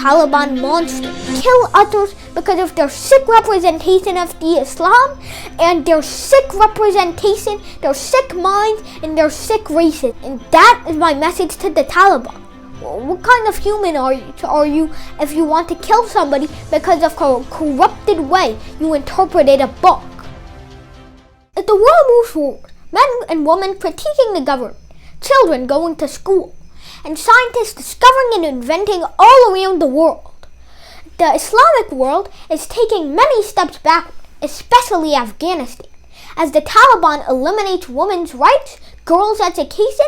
Taliban monster, kill others because of their sick representation of the Islam and their sick representation, their sick minds, and their sick races. And that is my message to the Taliban. What kind of human are you if you want to kill somebody because of a corrupted way you interpreted a book? As the world moves forward, men and women critiquing the government, children going to school, and scientists discovering and inventing all around the world, the Islamic world is taking many steps backward, especially Afghanistan, as the Taliban eliminates women's rights, girls' education,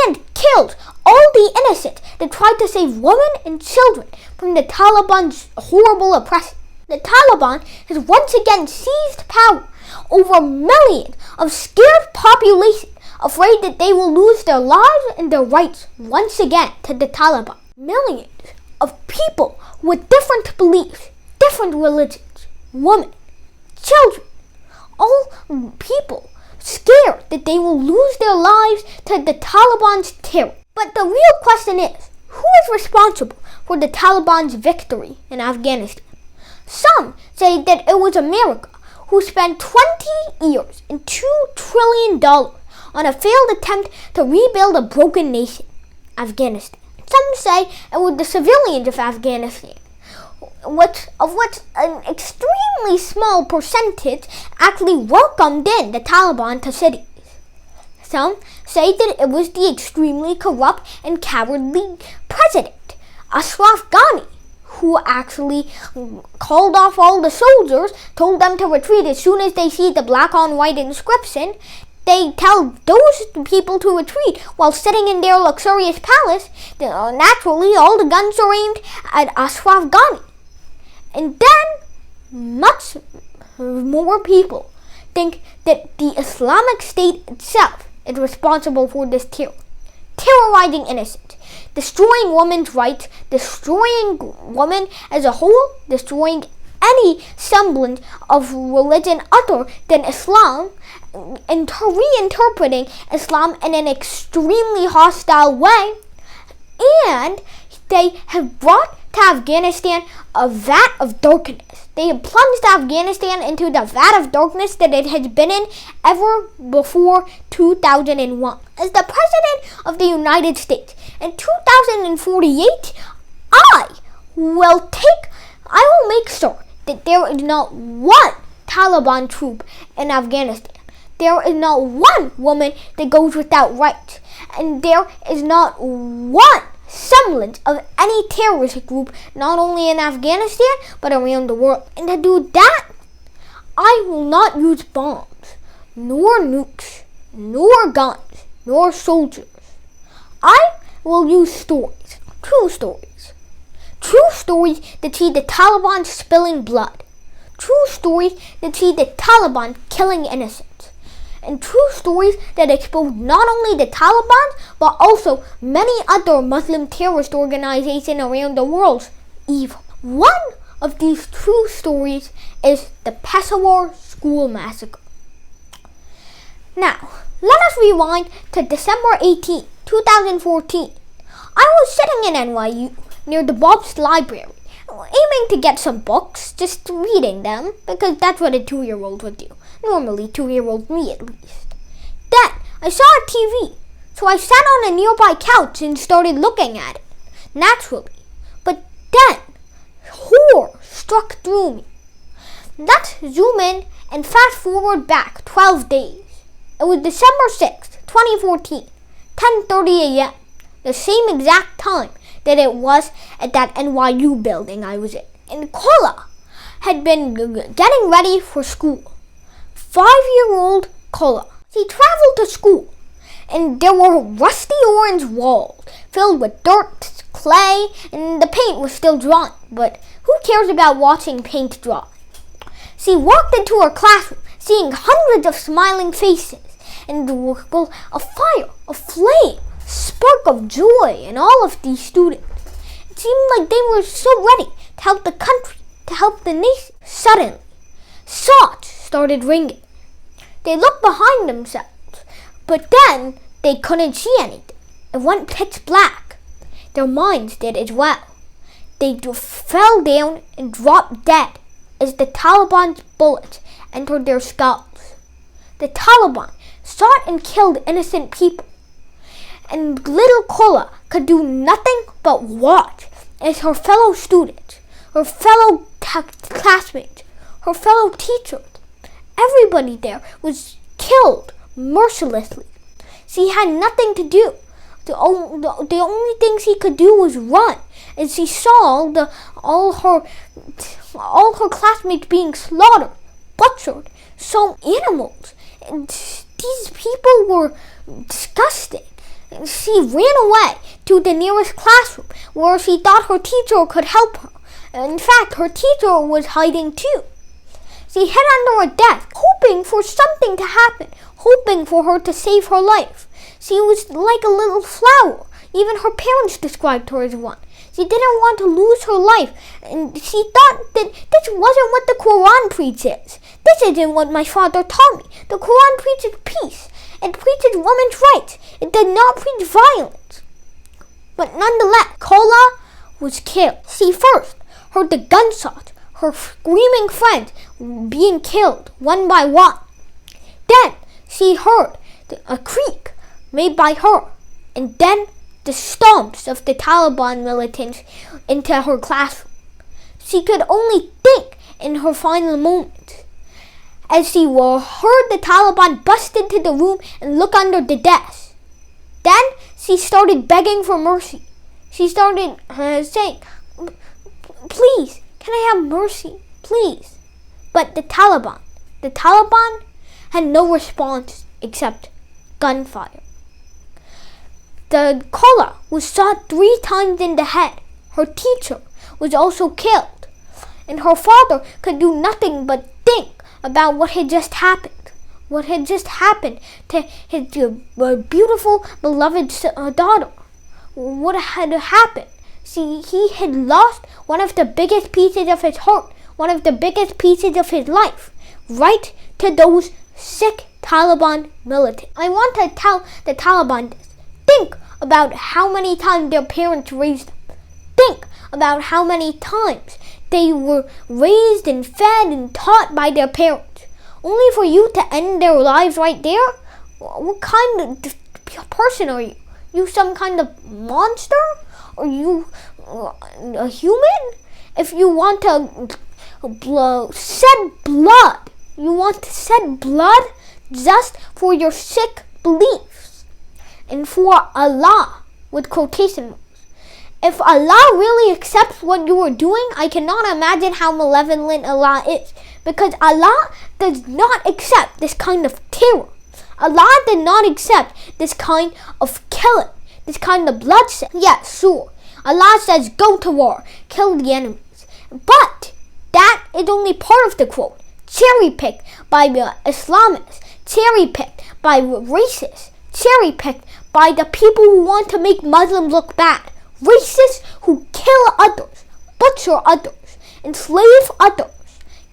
and kills all the innocent that tried to save women and children from the Taliban's horrible oppression. The Taliban has once again seized power over millions of scared population, afraid that they will lose their lives and their rights once again to the Taliban. Millions of people with different beliefs, different religions, women, children, all people scared that they will lose their lives to the Taliban's terror. But the real question is, who is responsible for the Taliban's victory in Afghanistan? Some say that it was America, who spent 20 years and $2 trillion on a failed attempt to rebuild a broken nation, Afghanistan. Some say it was the civilians of Afghanistan, of which an extremely small percentage actually welcomed in the Taliban to cities. Some say that it was the extremely corrupt and cowardly president, Ashraf Ghani, who actually called off all the soldiers, told them to retreat as soon as they see the black on white inscription. They tell those people to retreat while sitting in their luxurious palace. Naturally, all the guns are aimed at Ashraf Ghani. And then, much more people think that the Islamic State itself is responsible for this terror. Terrorizing innocents, destroying women's rights, destroying women as a whole, destroying any semblance of religion other than Islam, and reinterpreting Islam in an extremely hostile way. And they have brought to Afghanistan a vat of darkness. They have plunged Afghanistan into the vat of darkness that it has been in ever before 2001. As the President of the United States, in 2048, I will make sure that there is not one Taliban troop in Afghanistan. There is not one woman that goes without rights. And there is not one semblance of any terrorist group, not only in Afghanistan, but around the world. And to do that, I will not use bombs, nor nukes, nor guns, nor soldiers. I will use stories, true stories. True stories that see the Taliban spilling blood. True stories that see the Taliban killing innocents. And true stories that expose not only the Taliban, but also many other Muslim terrorist organizations around the world's evil. One of these true stories is the Peshawar school massacre. Now, let us rewind to December 18, 2014. I was sitting in NYU near the Bob's Library, aiming to get some books, just reading them, because that's what a 2-year-old would do. Normally, 2-year-old me at least. Then, I saw a TV, so I sat on a nearby couch and started looking at it, naturally. But then, horror struck through me. Let's zoom in and fast forward back 12 days. It was December 6th, 2014, 10:30 a.m., the same exact time that it was at that NYU building I was in. And Kola had been getting ready for school. 5-year-old Kola. She traveled to school, and there were rusty orange walls filled with dirt, clay, and the paint was still drying, but who cares about watching paint dry? She walked into her classroom, seeing hundreds of smiling faces, and a fire, a flame, spark of joy in all of these students. It seemed like they were so ready to help the country, to help the nation. Suddenly, shots started ringing. They looked behind themselves, but then they couldn't see anything. It went pitch black. Their minds did as well. they fell down and dropped dead as the Taliban's bullets entered their skulls. The Taliban shot and killed innocent people, and little Kola could do nothing but watch as her fellow students, her fellow classmates, her fellow teachers, everybody there was killed mercilessly. She had nothing to do. The only things she could do was run, as she saw all her classmates being slaughtered, butchered, so animals. And these people were disgusting. And she ran away to the nearest classroom where she thought her teacher could help her. In fact, her teacher was hiding too. She hid under a desk, hoping for something to happen, hoping for her to save her life. She was like a little flower. Even her parents described her as one. She didn't want to lose her life, and she thought that this wasn't what the Quran preaches. This isn't what my father taught me. The Quran preaches peace. It preaches women's rights. It did not preach violence. But nonetheless, Kola was killed. She first heard the gunshots, her screaming friends being killed one by one. Then she heard a creak made by her, and then the stomps of the Taliban militants into her classroom. She could only think in her final moments as she heard the Taliban bust into the room and look under the desk. Then she started begging for mercy. She started saying, "Please, can I have mercy? Please." But the Taliban had no response except gunfire. The Kola was shot 3 times in the head. Her teacher was also killed. And her father could do nothing but think about what had just happened. What had just happened to his beautiful, beloved daughter. What had happened? He had lost one of the biggest pieces of his heart, one of the biggest pieces of his life, right to those sick Taliban militants. I want to tell the Taliban this. Think about how many times their parents raised them. Think about how many times they were raised and fed and taught by their parents, only for you to end their lives right there? What kind of person are you? You some kind of monster? Are you a human? If you want to shed blood, you want to shed blood just for your sick beliefs and for Allah, with quotation marks. If Allah really accepts what you are doing, I cannot imagine how malevolent Allah is, because Allah does not accept this kind of terror. Allah did not accept this kind of killing, this kind of bloodshed. Yes, sure, Allah says go to war, kill the enemies, but that is only part of the quote, cherry-picked by the Islamists, cherry-picked by racists, cherry-picked by the people who want to make Muslims look bad. Racists who kill others, butcher others, enslave others,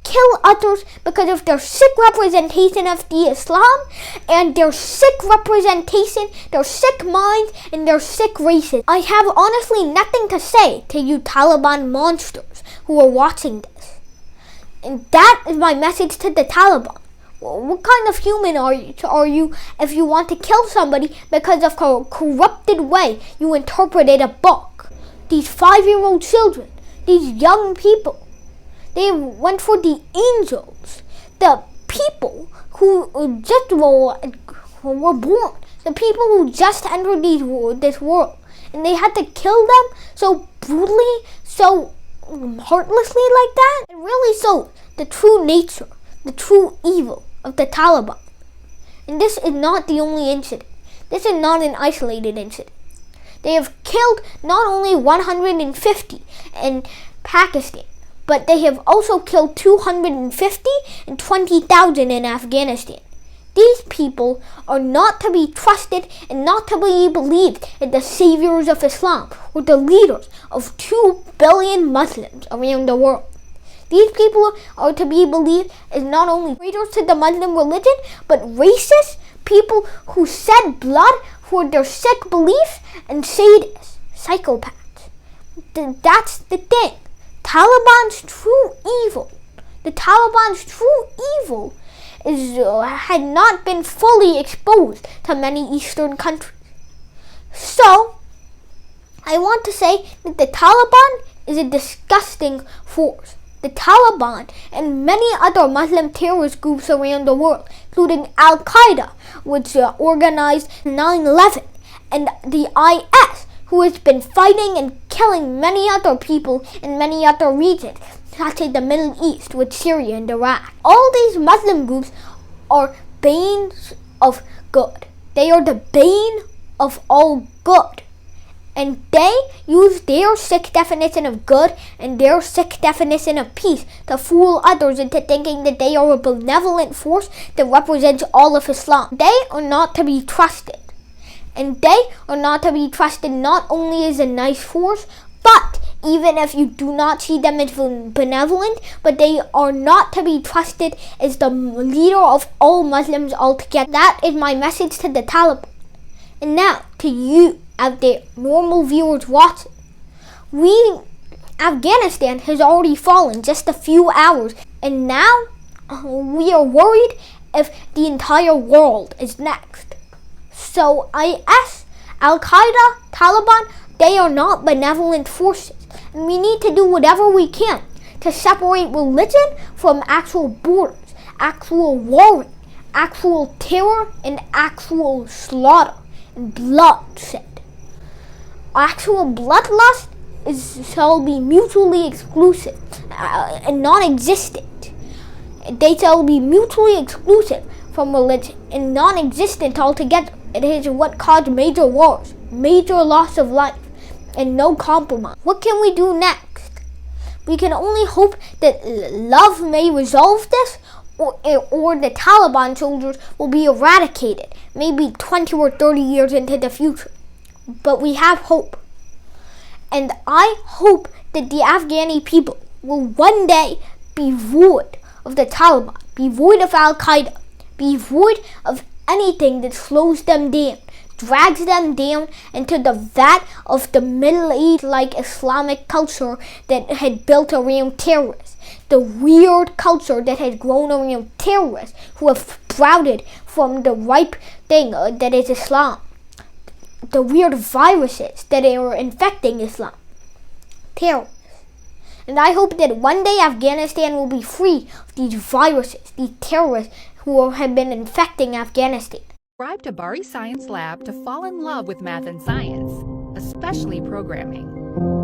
kill others because of their sick representation of the Islam and their sick representation, their sick minds, and their sick races. I have honestly nothing to say to you Taliban monsters who are watching this. And that is my message to the Taliban. What kind of human are you if you want to kill somebody because of a corrupted way you interpreted a book? These 5-year-old children, these young people, they went for the angels, the people who just were born, the people who just entered this world, and they had to kill them so brutally, so heartlessly like that. It really shows the true nature, the true evil of the Taliban. And this is not the only incident. This is not an isolated incident. They have killed not only 150 in Pakistan, but they have also killed 250 and 20,000 in Afghanistan. These people are not to be trusted and not to be believed as the saviors of Islam or the leaders of 2 billion Muslims around the world. These people are to be believed as not only traitors to the Muslim religion, but racist people who shed blood for their sick beliefs, and sadists, psychopaths. That's the thing. Taliban's true evil. The Taliban's true evil had not been fully exposed to many Eastern countries. So, I want to say that the Taliban is a disgusting force. The Taliban and many other Muslim terrorist groups around the world, including Al-Qaeda, which organized 9/11, and the IS, who has been fighting and killing many other people in many other regions, such as the Middle East with Syria and Iraq. All these Muslim groups are banes of good. They are the bane of all good. And they use their sick definition of good and their sick definition of peace to fool others into thinking that they are a benevolent force that represents all of Islam. They are not to be trusted. And they are not to be trusted not only as a nice force, but even if you do not see them as benevolent, but they are not to be trusted as the leader of all Muslims altogether. That is my message to the Taliban. And now, to you out there, normal viewers watching, Afghanistan has already fallen just a few hours, and now we are worried if the entire world is next. So IS, Al-Qaeda, Taliban, they are not benevolent forces, and we need to do whatever we can to separate religion from actual borders, actual warring, actual terror, and actual slaughter and bloodshed. Actual bloodlust shall be mutually exclusive and non-existent. They shall be mutually exclusive from religion and non-existent altogether. It is what caused major wars, major loss of life, and no compromise. What can we do next? We can only hope that love may resolve this, or the Taliban soldiers will be eradicated, maybe 20 or 30 years into the future. But we have hope. And I hope that the Afghani people will one day be void of the Taliban, be void of Al-Qaeda, be void of anything that slows them down, drags them down into the vat of the Middle East-like Islamic culture that had built around terrorists. The weird culture that has grown around terrorists who have sprouted from the ripe thing that is Islam. The weird viruses that are infecting Islam. Terrorists. And I hope that one day Afghanistan will be free of these viruses, these terrorists who have been infecting Afghanistan. Subscribe to Bari Science Lab to fall in love with math and science, especially programming.